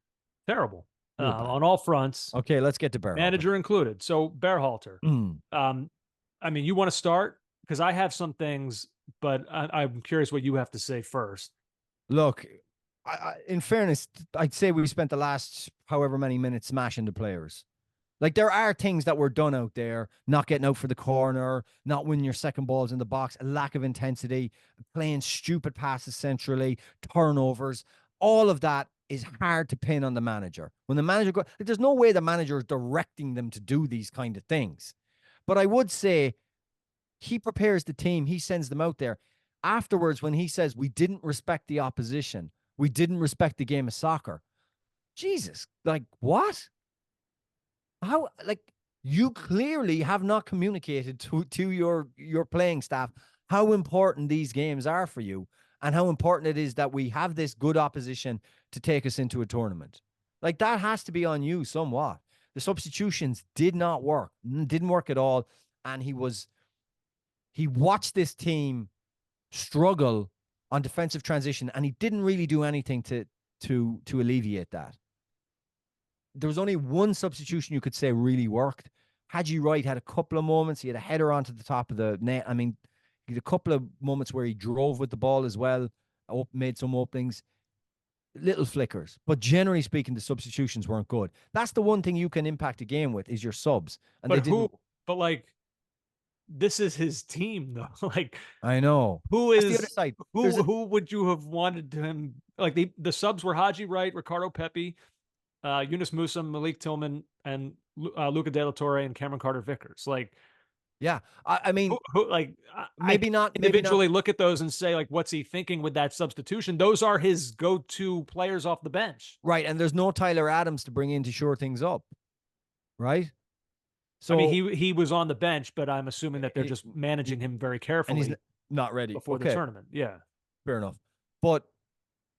Terrible. On all fronts. Okay, let's get to Berhalter. Manager included. So Berhalter. I mean, you want to start? because I have some things, but I'm curious what you have to say first. Look, in fairness, I'd say we spent the last however many minutes smashing the players. Like, there are things that were done out there, not getting out for the corner, not winning your second balls in the box, a lack of intensity, playing stupid passes centrally, turnovers. All of that is hard to pin on the manager. When the manager goes, there's no way the manager is directing them to do these kind of things. But I would say he prepares the team, he sends them out there. Afterwards, when he says, we didn't respect the opposition, we didn't respect the game of soccer. Jesus, like, what? How, like, you clearly have not communicated to your playing staff how important these games are for you and how important it is that we have this good opposition to take us into a tournament. Like, that has to be on you somewhat. The substitutions did not work, didn't work at all. And he watched this team struggle on defensive transition, and he didn't really do anything to alleviate that. There was only one substitution you could say really worked. Haji Wright had a couple of moments. He had a header onto the top of the net. I mean, he had a couple of moments where he drove with the ball as well, made some openings, little flickers. But generally speaking, the substitutions weren't good. That's the one thing you can impact a game with, is your subs. And But they didn't. But like, this is his team, though. Like, I know. who That's is the other side. who would you have wanted him? Like, the subs were Haji Wright, Ricardo Pepi, Yunus Musa, Malik Tillman, and Luca De La Torre and Cameron Carter-Vickers. Like, Yeah. I mean, like, maybe not individually look at those and say, like, what's he thinking with that substitution? Those are his go-to players off the bench. Right. And there's no Tyler Adams to bring in to shore things up. Right. So, I mean, he was on the bench, but I'm assuming that they're just managing him very carefully. And he's not ready before the tournament. Yeah. Fair enough. But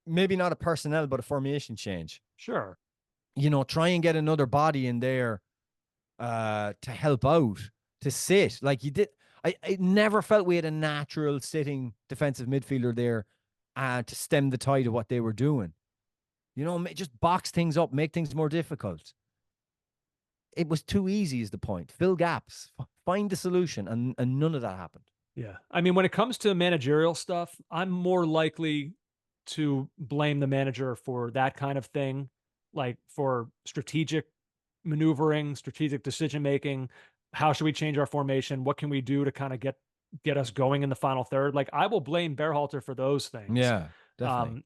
maybe not a personnel, but a formation change. Sure. You know, try and get another body in there to help out, to sit. Like, you did. I never felt we had a natural sitting defensive midfielder there to stem the tide of what they were doing. You know, just box things up, make things more difficult. It was too easy is the point. Fill gaps, find the solution, and none of that happened. Yeah. I mean, when it comes to managerial stuff, I'm more likely to blame the manager for that kind of thing, like for strategic maneuvering, strategic decision-making. How should we change our formation? What can we do to kind of get us going in the final third? Like, I will blame Berhalter for those things. Yeah, definitely.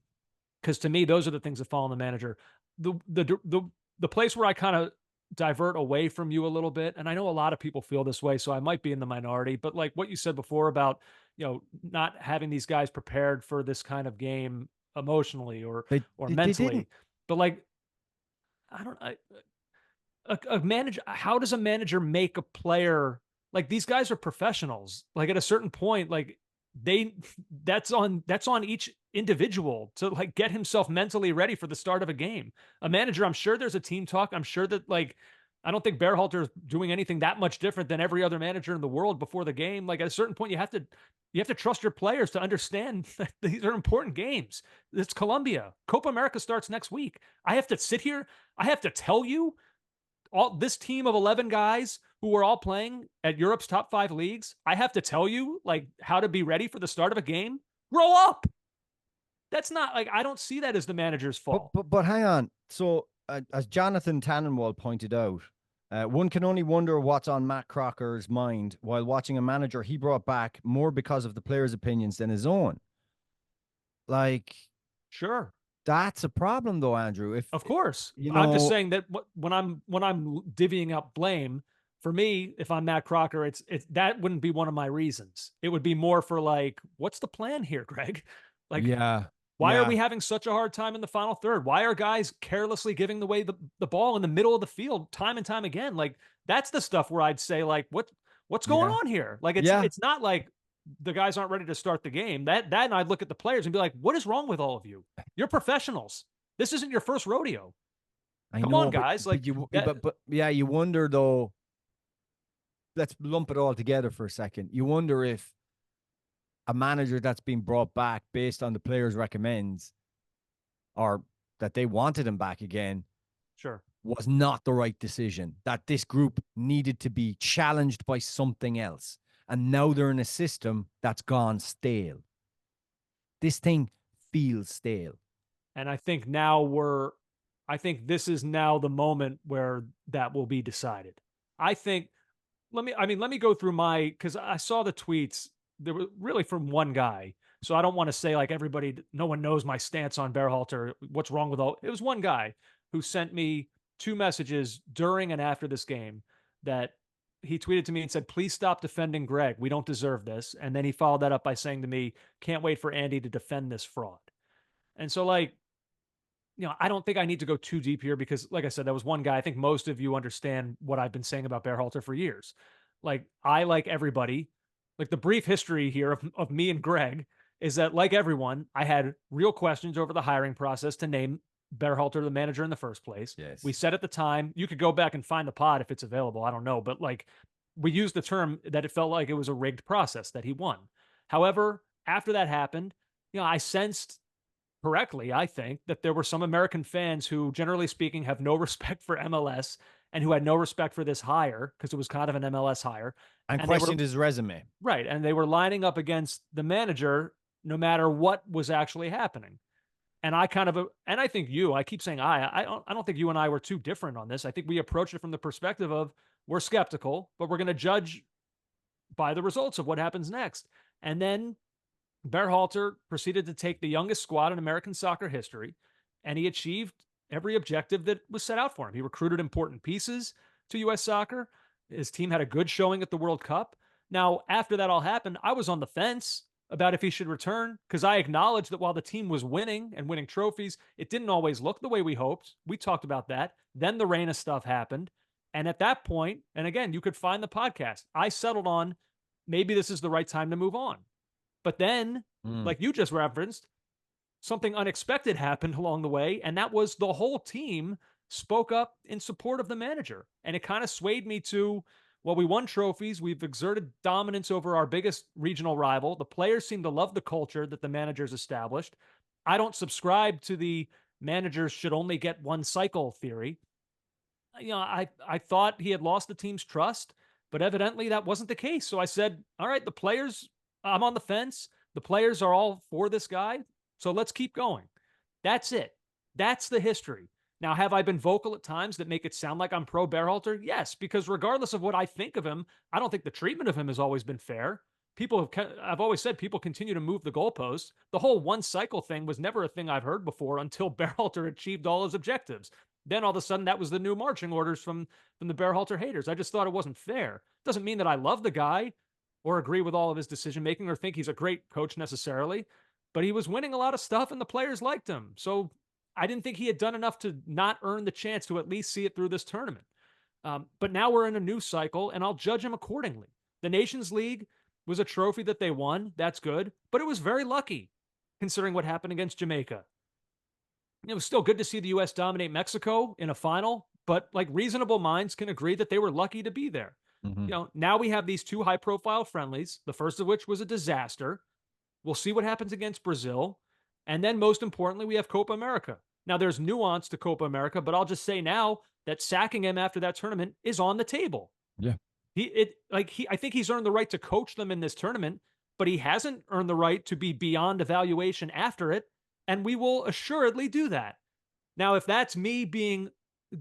Because to me, those are the things that fall on the manager. The place where I kind of divert away from you a little bit, and I know a lot of people feel this way, so I might be in the minority, but like what you said before about, not having these guys prepared for this kind of game emotionally or mentally, but like, a manager, how does a manager make a player, like, these guys are professionals, like at a certain point, like that's on each individual to like get himself mentally ready for the start of a game. A manager, I'm sure there's a team talk. I'm sure that, like, I don't think Berhalter is doing anything that much different than every other manager in the world before the game. Like, at a certain point, you have to trust your players to understand that these are important games. It's Colombia. Copa America starts next week. I have to sit here. I have to tell you, all this team of 11 guys who are all playing at Europe's top 5 leagues, I have to tell you, like, how to be ready for the start of a game. Grow up. That's not, like, I don't see that as the manager's fault. But hang on. So, as Jonathan Tannenwald pointed out, one can only wonder what's on Matt Crocker's mind while watching a manager he brought back more because of the players' opinions than his own. Like, sure. That's a problem, though, Andrew. Of course, I'm just saying that when I'm divvying up blame, for me, if I'm Matt Crocker, it's that wouldn't be one of my reasons. It would be more for, like, what's the plan here, Greg? Like, why are we having such a hard time in the final third? Why are guys carelessly giving away the ball in the middle of the field time and time again? Like, that's the stuff where I'd say, like, what's going on here? Like, it's not like the guys aren't ready to start the game. That and I'd look at the players and be like, what is wrong with all of you? You're professionals. This isn't your first rodeo. Come on, guys. But you wonder, though. Let's lump it all together for a second. You wonder if a manager that's been brought back based on the players' recommends, or that they wanted him back again, sure, was not the right decision. That this group needed to be challenged by something else. And now they're in a system that's gone stale. This thing feels stale. And I think this is now the moment where that will be decided. I think, let me go through because I saw the tweets. There were really from one guy. So I don't want to say like no one knows my stance on Berhalter. What's wrong with all? It was one guy who sent me 2 messages during and after this game that he tweeted to me and said, please stop defending Gregg. We don't deserve this. And then he followed that up by saying to me, can't wait for Andy to defend this fraud. And so like, I don't think I need to go too deep here because, like I said, that was one guy. I think most of you understand what I've been saying about Berhalter for years. Like, I, like everybody, like the brief history here of me and Gregg is that, like everyone, I had real questions over the hiring process to name Berhalter the manager in the first place. Yes. We said at the time, you could go back and find the pod if it's available. I don't know. But like, we used the term that it felt like it was a rigged process that he won. However, after that happened, I sensed correctly, I think, that there were some American fans who, generally speaking, have no respect for MLS and who had no respect for this hire because it was kind of an MLS hire. And questioned his resume. Right. And they were lining up against the manager no matter what was actually happening. And I think I keep saying I don't think you and I were too different on this. I think we approached it from the perspective of we're skeptical, but we're going to judge by the results of what happens next. And then Berhalter proceeded to take the youngest squad in American soccer history, and he achieved every objective that was set out for him. He recruited important pieces to U.S. soccer. His team had a good showing at the World Cup. Now, after that all happened, I was on the fence about if he should return because I acknowledged that while the team was winning and winning trophies, it didn't always look the way we hoped. We talked about that. Then the Reina stuff happened. And at that point, and again, you could find the podcast, I settled on maybe this is the right time to move on. But then, like you just referenced, something unexpected happened along the way, and that was the whole team spoke up in support of the manager. And it kind of swayed me to, well, we won trophies. We've exerted dominance over our biggest regional rival. The players seem to love the culture that the manager's established. I don't subscribe to the managers should only get one cycle theory. I thought he had lost the team's trust, but evidently that wasn't the case. So I said, all right, the players, I'm on the fence. The players are all for this guy. So let's keep going. That's it. That's the history. Now, have I been vocal at times that make it sound like I'm pro Berhalter? Yes, because regardless of what I think of him, I don't think the treatment of him has always been fair. I've always said people continue to move the goalposts. The whole one cycle thing was never a thing I've heard before until Berhalter achieved all his objectives. Then all of a sudden that was the new marching orders from the Berhalter haters. I just thought it wasn't fair. Doesn't mean that I love the guy or agree with all of his decision making or think he's a great coach necessarily, but he was winning a lot of stuff and the players liked him. So I didn't think he had done enough to not earn the chance to at least see it through this tournament. But now we're in a new cycle and I'll judge him accordingly. The Nations League was a trophy that they won. That's good, but it was very lucky considering what happened against Jamaica. It was still good to see the U.S. dominate Mexico in a final, but like reasonable minds can agree that they were lucky to be there. Mm-hmm. Now we have these 2 high-profile friendlies, the first of which was a disaster. We'll see what happens against Brazil. And then most importantly, we have Copa America. Now there's nuance to Copa America, but I'll just say now that sacking him after that tournament is on the table. Yeah. I think he's earned the right to coach them in this tournament, but he hasn't earned the right to be beyond evaluation after it. And we will assuredly do that. Now, if that's me being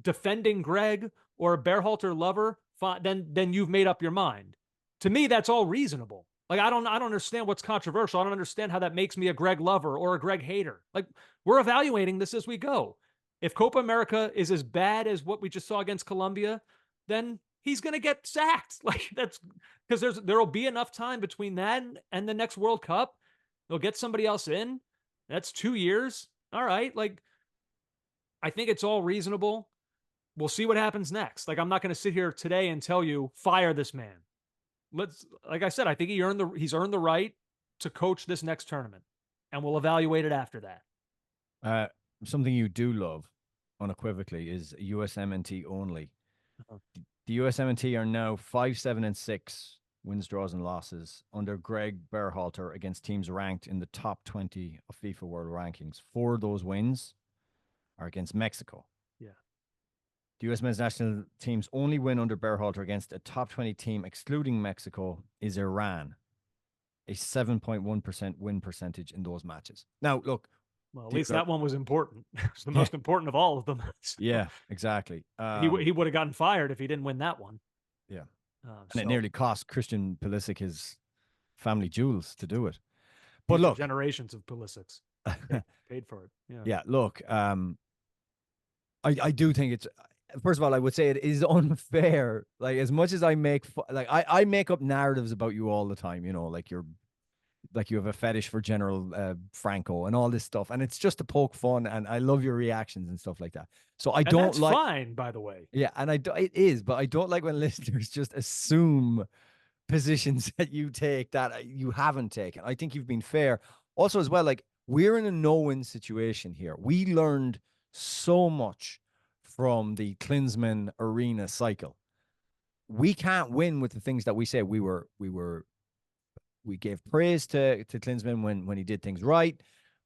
defending Gregg or a Berhalter lover, then you've made up your mind. To me, that's all reasonable. Like, I don't understand what's controversial. I don't understand how that makes me a Gregg lover or a Gregg hater. Like, we're evaluating this as we go. If Copa America is as bad as what we just saw against Colombia, then he's going to get sacked. Like, that's because there'll be enough time between that and the next World Cup. They'll get somebody else in. That's 2 years. All right. Like, I think it's all reasonable. We'll see what happens next. Like, I'm not going to sit here today and tell you, fire this man. Like I said, I think he's earned the right to coach this next tournament, and we'll evaluate it after that. Something you do love unequivocally is USMNT only. Uh-huh. The USMNT are now 5-7-6 wins, draws, and losses under Gregg Berhalter against teams ranked in the top 20 of FIFA World Rankings. 4 of those wins are against Mexico. Yeah. The U.S. men's national team's only win under Berhalter against a top 20 team, excluding Mexico, is Iran. A 7.1% win percentage in those matches. Now, look. Well, at least that one was important. It's the Yeah. most important of all of them. So Yeah, exactly. he would have gotten fired if he didn't win that one. Yeah. So, And it nearly cost Christian Pulisic his family jewels to do it. But these are look, generations of Pulisic's paid for it. Yeah. yeah, look, I do think it's, first of all, I would say it is unfair. Like, as much as I make I make up narratives about you all the time, you know, like you have a fetish for General Franco and all this stuff, and it's just to poke fun, and I love your reactions and stuff like that. So I don't that's like, fine, by the way. yeah, and it is, but I don't like when listeners just assume positions that you take that you haven't taken. I think you've been fair. Also, as well, like, we're in a no-win situation here. We learned so much from the Klinsmann arena cycle. We can't win with the things that we say. We gave praise to Klinsmann when he did things right.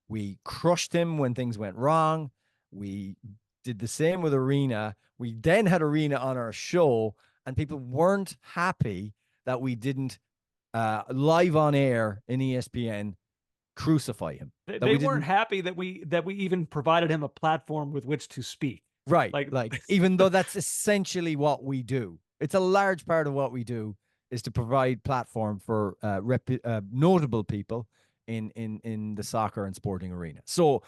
We crushed him when things went wrong. We did the same with Arena. We then had Arena on our show, and people weren't happy that we didn't live on air in ESPN crucify him. They weren't happy that we even provided him a platform with which to speak. Right. Like even though that's essentially what we do. It's a large part of what we do is to provide platform for notable people in the soccer and sporting arena. So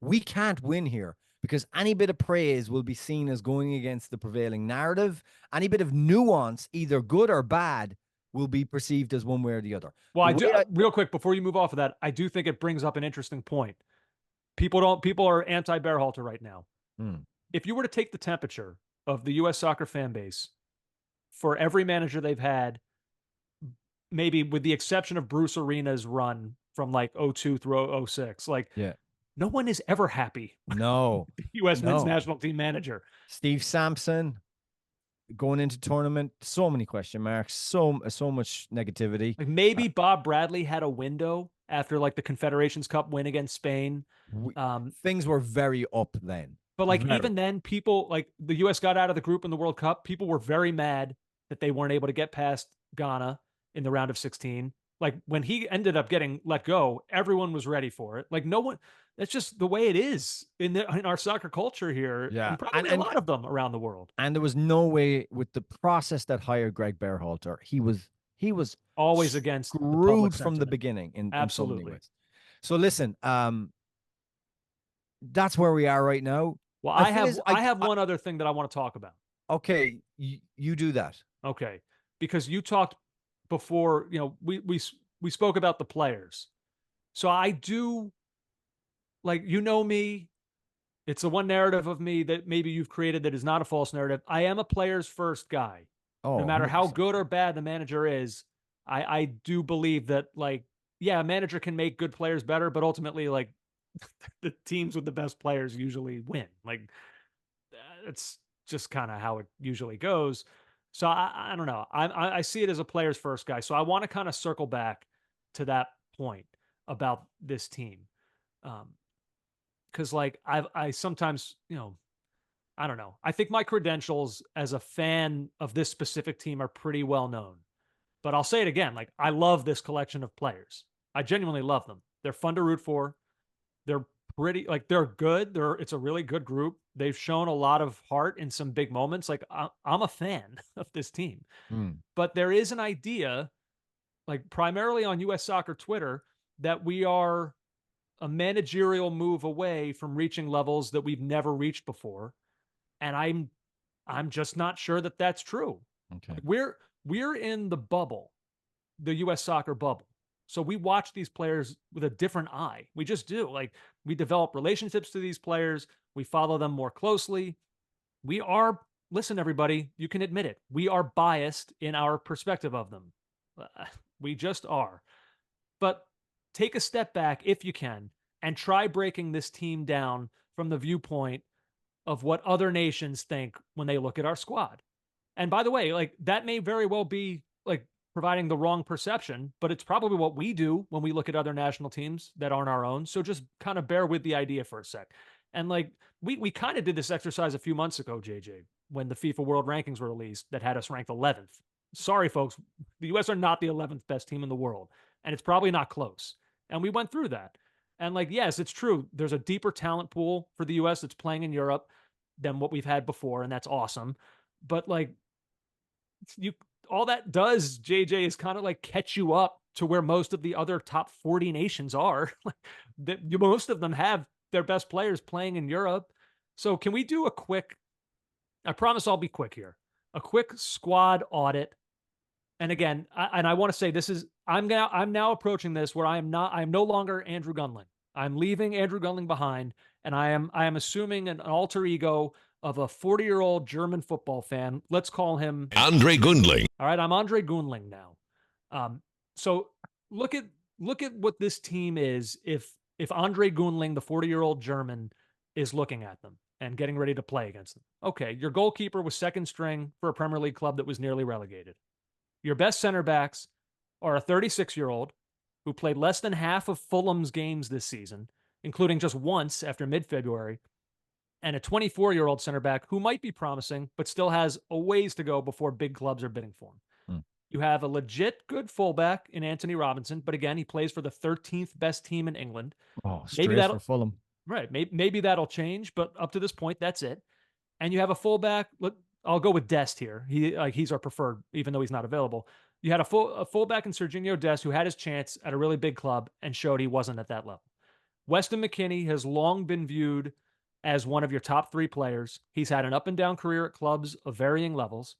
we can't win here because any bit of praise will be seen as going against the prevailing narrative. Any bit of nuance, either good or bad, will be perceived as one way or the other. Well, real quick, before you move off of that, I do think it brings up an interesting point. People are anti-Berhalter right now. If you were to take the temperature of the U.S. soccer fan base for every manager they've had, maybe with the exception of Bruce Arena's run from like 02 through 06, like, yeah, no one is ever happy. No. U.S. men's national team manager. Steve Sampson going into tournament, so many question marks, so much negativity. Like maybe Bob Bradley had a window after like the Confederations Cup win against Spain. Things were very up then. But like even then, people, like, the U.S. got out of the group in the World Cup. People were very mad that they weren't able to get past Ghana in the round of 16. Like when he ended up getting let go, everyone was ready for it. Like no one, that's just the way it is in our soccer culture here. Yeah. And probably a lot of them around the world. And there was no way with the process that hired Gregg Berhalter. He was always against screwed from the beginning in so many ways. So listen, that's where we are right now. Well, I have one other thing that I want to talk about. Okay, you do that. Okay, because you talked before, you know, we spoke about the players. So I do, like, you know me, it's the one narrative of me that maybe you've created that is not a false narrative. I am a players first guy. Oh, no matter 100%. How good or bad the manager is, I do believe that, like, yeah, a manager can make good players better, but ultimately, like, the teams with the best players usually win. Like, it's just kind of how it usually goes. So I don't know. I see it as a players first guy. So I want to kind of circle back to that point about this team. Cause like I sometimes, you know, I don't know. I think my credentials as a fan of this specific team are pretty well known, but I'll say it again. Like, I love this collection of players. I genuinely love them. They're fun to root for. They're pretty, like, they're good. It's a really good group. They've shown a lot of heart in some big moments. Like, I'm a fan of this team, but there is an idea, like, primarily on US Soccer Twitter, that we are a managerial move away from reaching levels that we've never reached before. And I'm just not sure that that's true. Okay. We're in the bubble, the US soccer bubble. So we watch these players with a different eye. We just do. Like, we develop relationships to these players. We follow them more closely. We are, listen, everybody, you can admit it. We are biased in our perspective of them. We just are. But take a step back if you can and try breaking this team down from the viewpoint of what other nations think when they look at our squad. And by the way, like, that may very well be, like, providing the wrong perception, but it's probably what we do when we look at other national teams that aren't our own. So just kind of bear with the idea for a sec. And, like, we kind of did this exercise a few months ago, JJ. when the FIFA World Rankings were released that had us ranked 11th. Sorry, folks. The U.S. are not the 11th best team in the world, and it's probably not close. And we went through that. And like, yes, it's true. There's a deeper talent pool for the U.S. that's playing in Europe than what we've had before, and that's awesome. But like, all that does, JJ, is kind of like catch you up to where most of the other top 40 nations are. Most of them have their best players playing in Europe. So can we do a quick, I promise I'll be quick here, a quick squad audit. And again, I want to say this is, I'm now approaching this where I'm no longer Andrew Gunling. I'm leaving Andrew Gunling behind, and I am assuming an alter ego of a 40-year-old German football fan. Let's call him Andre Goondling. All right, I'm Andre Goondling now. So look at what this team is if Andre Goondling, the 40-year-old German, is looking at them and getting ready to play against them. Okay, your goalkeeper was second string for a Premier League club that was nearly relegated. Your best center backs are a 36-year-old who played less than half of Fulham's games this season, including just once after mid-February, and a 24-year-old center back who might be promising, but still has a ways to go before big clubs are bidding for him. You have a legit good fullback in Anthony Robinson, but again, he plays for the 13th best team in England. Oh, straight for Fulham. Right. Maybe that'll change, but up to this point, that's it. And you have a fullback. Look, I'll go with Dest here. He's our preferred, even though he's not available. You had a fullback in Serginho Dest who had his chance at a really big club and showed he wasn't at that level. Weston McKennie has long been viewed as one of your top 3 players. He's had an up and down career at clubs of varying levels.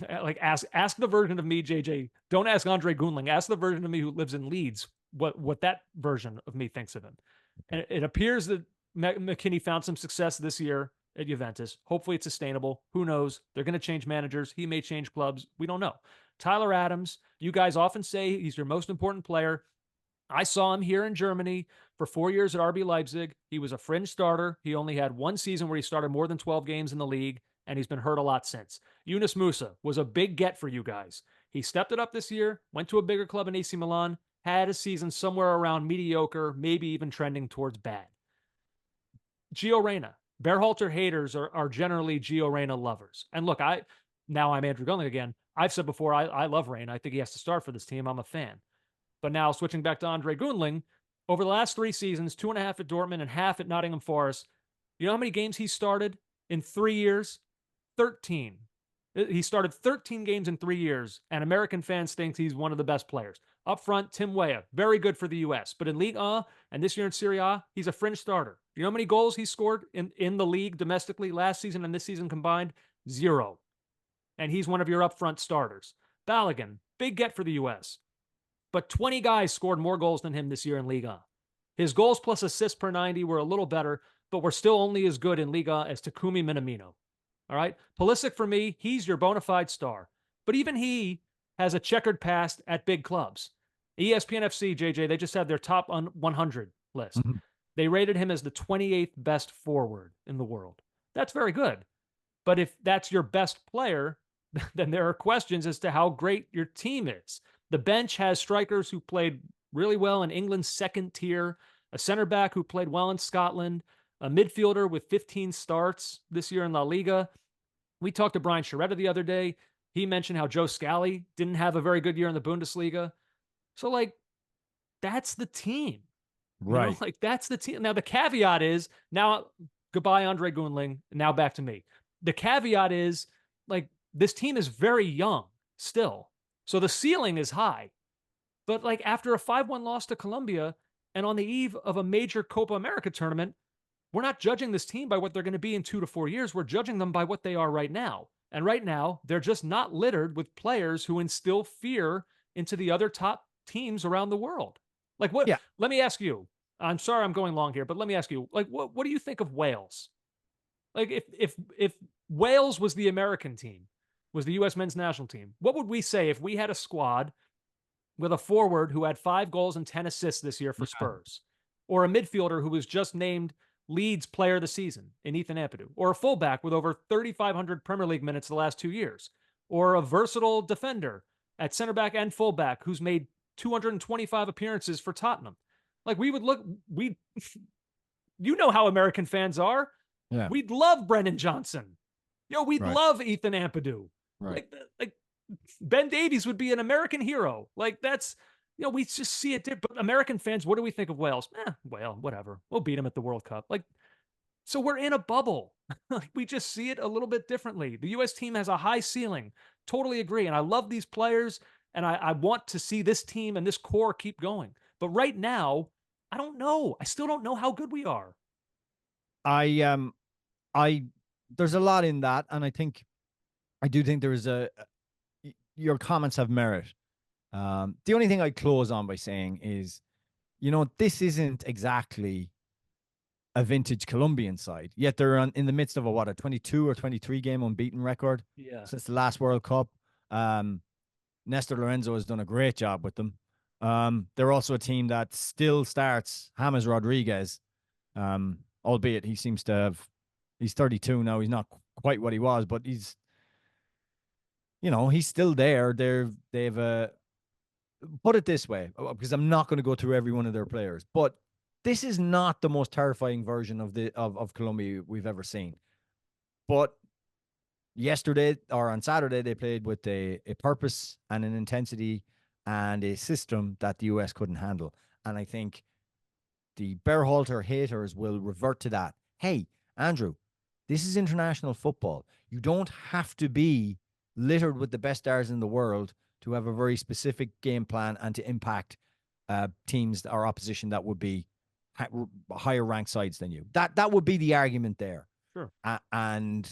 Like ask the version of me, JJ. Don't ask Andre Goondling. Ask the version of me who lives in Leeds what that version of me thinks of him. And it appears that McKennie found some success this year at Juventus. Hopefully it's sustainable. Who knows? They're going to change managers. He may change clubs. We don't know. Tyler Adams, you guys often say he's your most important player. I saw him here in Germany for 4 years at RB Leipzig. He was a fringe starter. He only had one season where he started more than 12 games in the league, and he's been hurt a lot since. Yunus Musa was a big get for you guys. He stepped it up this year, went to a bigger club in AC Milan, had a season somewhere around mediocre, maybe even trending towards bad. Gio Reyna. Berhalter haters are generally Gio Reyna lovers. And look, now I'm Andrew Gunling again. I've said before, I love Reyna. I think he has to start for this team. I'm a fan. But now switching back to Andre Goondling, over the last 3 seasons, 2.5 at Dortmund and half at Nottingham Forest, you know how many games he started in 3 years? 13. He started 13 games in 3 years, and American fans think he's one of the best players. Up front, Tim Weah, very good for the U.S. But in Ligue 1 and this year in Serie A, he's a fringe starter. You know how many goals he scored in the league domestically last season and this season combined? 0. And he's one of your up front starters. Balogun, big get for the U.S. But 20 guys scored more goals than him this year in Ligue 1. His goals plus assists per 90 were a little better, but were still only as good in Ligue 1 as Takumi Minamino. All right? Pulisic, for me, he's your bona fide star. But even he has a checkered past at big clubs. ESPN FC, JJ, they just had their top 100 list. Mm-hmm. They rated him as the 28th best forward in the world. That's very good. But if that's your best player, then there are questions as to how great your team is. The bench has strikers who played really well in England's second tier, a center back who played well in Scotland, a midfielder with 15 starts this year in La Liga. We talked to Brian Sciaretta the other day. He mentioned how Joe Scally didn't have a very good year in the Bundesliga. So, like, that's the team. Right. You know, like, that's the team. Now, the caveat is, now, goodbye, Andre Goondling. Now back to me. The caveat is, like, this team is very young still. So the ceiling is high. But, like, after a 5-1 loss to Colombia and on the eve of a major Copa America tournament, we're not judging this team by what they're going to be in 2 to 4 years. We're judging them by what they are right now. And right now, they're just not littered with players who instill fear into the other top teams around the world. Like, what? Yeah. Let me ask you. I'm sorry I'm going long here, but let me ask you. Like, what do you think of Wales? Like, if Wales was the American team, was the U.S. men's national team, what would we say if we had a squad with a forward who had 5 goals and 10 assists this year for Spurs, or a midfielder who was just named Leeds Player of the Season in Ethan Ampadu, or a fullback with over 3,500 Premier League minutes the last 2 years, or a versatile defender at center back and fullback who's made 225 appearances for Tottenham? Like, we would look, you know how American fans are. Yeah. We'd love Brennan Johnson. We'd Right. love Ethan Ampadu. Right. Like Ben Davies would be an American hero. Like that's, we just see it. But American fans, what do we think of Wales? Well, whatever. We'll beat them at the World Cup. Like, so we're in a bubble. Like we just see it a little bit differently. The U.S. team has a high ceiling. Totally agree. And I love these players, and I want to see this team and this core keep going. But right now, I don't know. I still don't know how good we are. I there's a lot in that, and I do think there is your comments have merit. The only thing I close on by saying is, this isn't exactly a vintage Colombian side, yet they're in the midst of a 22 or 23 game unbeaten record since the last World Cup. Nestor Lorenzo has done a great job with them. They're also a team that still starts James Rodriguez, albeit he seems to he's 32 now. He's not quite what he was, but he's still there. They've put it this way, because I'm not going to go through every one of their players, but this is not the most terrifying version of Colombia we've ever seen. But yesterday or on Saturday, they played with a purpose and an intensity and a system that the US couldn't handle. And I think the Berhalter haters will revert to that. Hey, Andrew, this is international football. You don't have to be littered with the best stars in the world to have a very specific game plan and to impact teams or opposition that would be higher ranked sides than you. That would be the argument there. Sure. And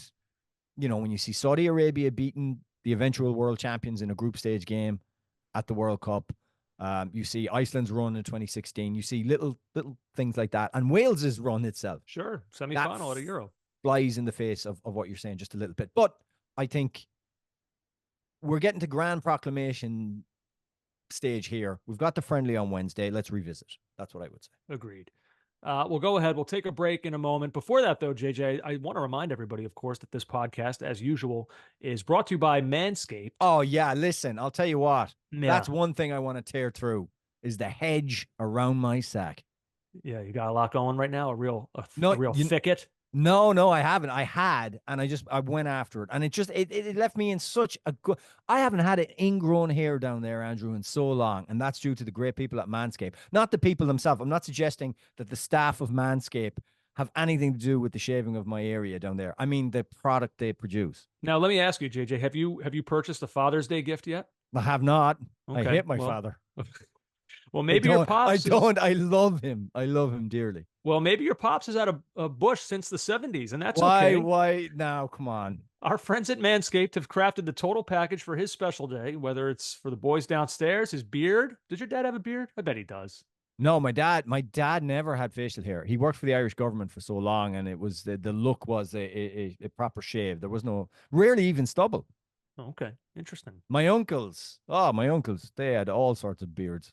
when you see Saudi Arabia beating the eventual world champions in a group stage game at the World Cup, you see Iceland's run in 2016. You see little things like that, and Wales's run itself. Sure, semifinal at a Euro flies in the face of what you're saying just a little bit. But I think we're getting to grand proclamation stage here. We've got the friendly on Wednesday. Let's revisit. That's what I would say. Agreed. We'll go ahead. We'll take a break in a moment. Before that, though, JJ, I want to remind everybody, of course, that this podcast, as usual, is brought to you by Manscaped. Oh, yeah. Listen, I'll tell you what. Yeah. That's one thing I want to tear through is the hedge around my sack. Yeah, you got a lot going right now. A real thicket. No, I haven't. I had, and I went after it, and it left me in such a good. I haven't had an ingrown hair down there, Andrew, in so long, and that's due to the great people at Manscaped, not the people themselves. I'm not suggesting that the staff of Manscaped have anything to do with the shaving of my area down there. I mean the product they produce. Now, let me ask you, JJ, have you purchased a Father's Day gift yet? I have not. Okay, I hate my father. Well, maybe your pops. I love him. I love him dearly. Well, maybe your pops has had a bush since the 70s, and that's okay. Why? Now, come on. Our friends at Manscaped have crafted the total package for his special day, whether it's for the boys downstairs, his beard. Does your dad have a beard? I bet he does. No, my dad never had facial hair. He worked for the Irish government for so long, and it was the look was a proper shave. There was rarely even stubble. Okay, interesting. My uncles, they had all sorts of beards.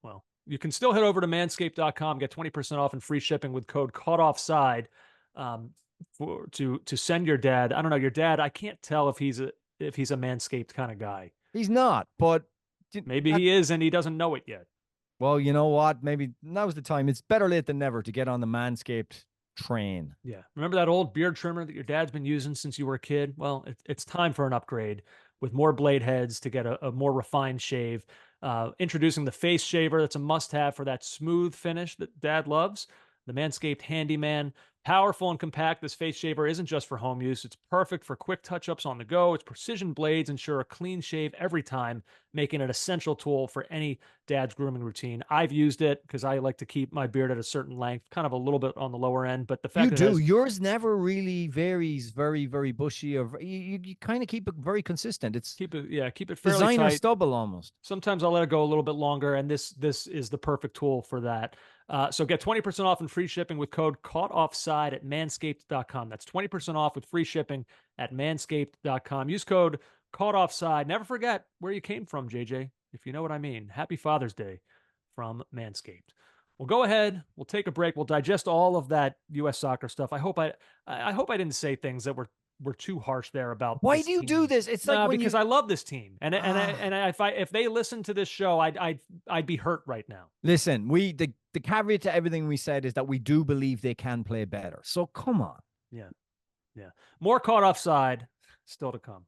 Well, you can still head over to manscaped.com, get 20% off and free shipping with code CAUGHTOFFSIDE to send your dad. I don't know, your dad, I can't tell if he's a Manscaped kind of guy. He's not, but maybe he is and he doesn't know it yet. Well, you know what? Maybe now's the time. It's better late than never to get on the Manscaped train. Yeah. Remember that old beard trimmer that your dad's been using since you were a kid? Well, it's time for an upgrade with more blade heads to get a more refined shave. Introducing the face shaver. That's a must-have for that smooth finish that Dad loves. The Manscaped Handyman. Powerful and compact, this face shaver isn't just for home use. It's perfect for quick touch-ups on the go. Its precision blades ensure a clean shave every time, making it an essential tool for any dad's grooming routine. I've used it because I like to keep my beard at a certain length, kind of a little bit on the lower end. But the fact yours never really varies very, very bushy. Or you kind of keep it very consistent. Keep it fairly designer tight. Stubble almost. Sometimes I'll let it go a little bit longer, and this is the perfect tool for that. So get 20% off and free shipping with code CAUGHTOFFSIDE at manscaped.com. That's 20% off with free shipping at manscaped.com. Use code CAUGHTOFFSIDE. Never forget where you came from, JJ, if you know what I mean. Happy Father's Day from Manscaped. We'll go ahead. We'll take a break. We'll digest all of that U.S. soccer stuff. I hope I didn't say things that were too harsh there about. Why do you do this? It's like because I love this team, and if they listen to this show, I'd be hurt right now. Listen, the caveat to everything we said is that we do believe they can play better. So come on. Yeah. More caught offside still to come.